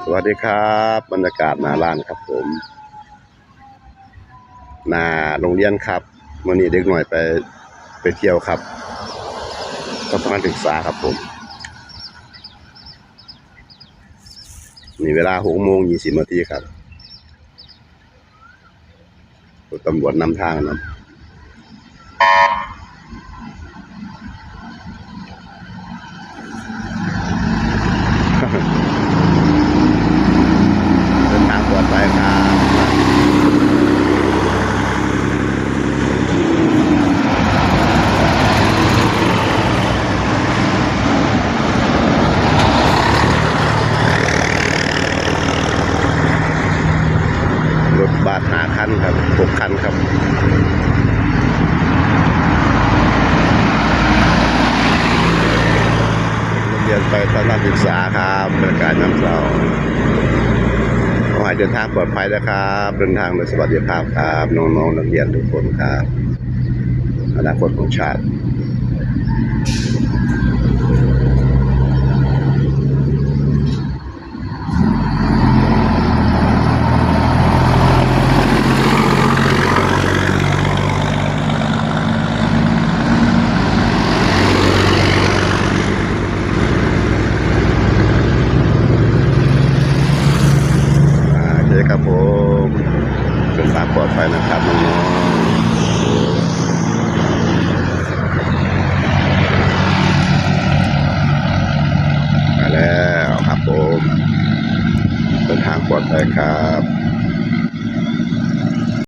สวัสดีครับบรรยากาศหน้าร้านครับผมหน้าโรงเรียนครับวันนี้เด็กหน่อยไปเที่ยวครับสถานศึกษาครับผมมีเวลา6:20ครับตำรวจนำทางนะเดินทางปลอดภัยครับรถบัส5 คันครับ6 คันครับโรงเรียนไปสถานศึกษาครับบรรยากาศน้ำเสาขอให้เดินทางปลอดภัยนะครับเดินทางโดยสวัสดิภาพครับน้องๆนักเรียนทุกคนครับอนาคตของชาติ